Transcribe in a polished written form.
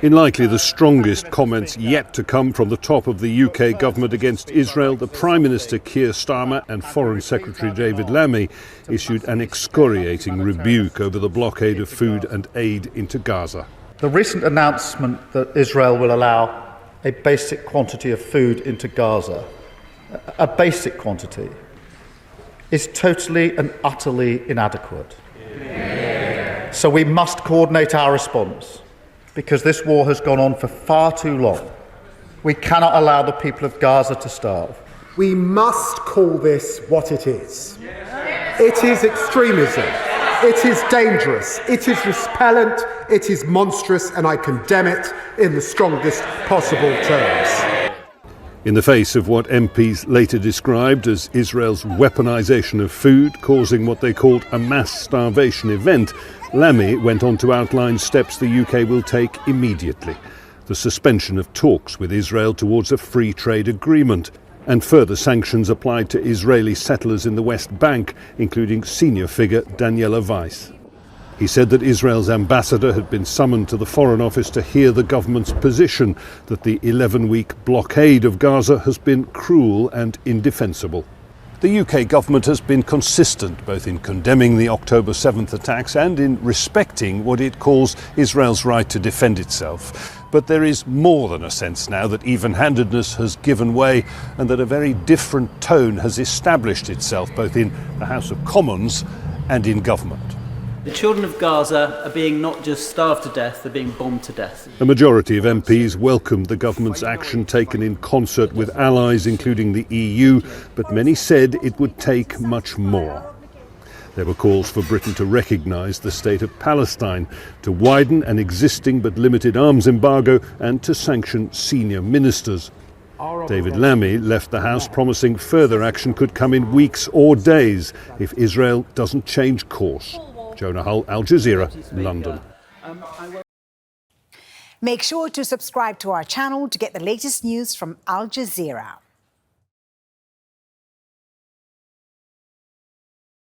In likely the strongest comments yet to come from the top of the UK government against Israel, the Prime Minister Keir Starmer and Foreign Secretary David Lammy issued an excoriating rebuke over the blockade of food and aid into Gaza. The recent announcement that Israel will allow a basic quantity of food into Gaza, a basic quantity, is totally and utterly inadequate. Yeah. So we must coordinate our response, because this war has gone on for far too long. We cannot allow the people of Gaza to starve. We must call this what it is. It is extremism. It is dangerous. It is repellent. It is monstrous, and I condemn it in the strongest possible terms. In the face of what MPs later described as Israel's weaponization of food, causing what they called a mass starvation event, Lammy went on to outline steps the UK will take immediately. The suspension of talks with Israel towards a free trade agreement, and further sanctions applied to Israeli settlers in the West Bank, including senior figure Daniela Weiss. He said that Israel's ambassador had been summoned to the Foreign Office to hear the government's position, that the 11-week blockade of Gaza has been cruel and indefensible. The UK government has been consistent both in condemning the October 7th attacks and in respecting what it calls Israel's right to defend itself. But there is more than a sense now that even-handedness has given way and that a very different tone has established itself both in the House of Commons and in government. The children of Gaza are being not just starved to death, they're being bombed to death. A majority of MPs welcomed the government's action taken in concert with allies, including the EU, but many said it would take much more. There were calls for Britain to recognise the state of Palestine, to widen an existing but limited arms embargo, and to sanction senior ministers. David Lammy left the House promising further action could come in weeks or days if Israel doesn't change course. Jonah, Al Jazeera, London. Make sure to subscribe to our channel to get the latest news from Al Jazeera.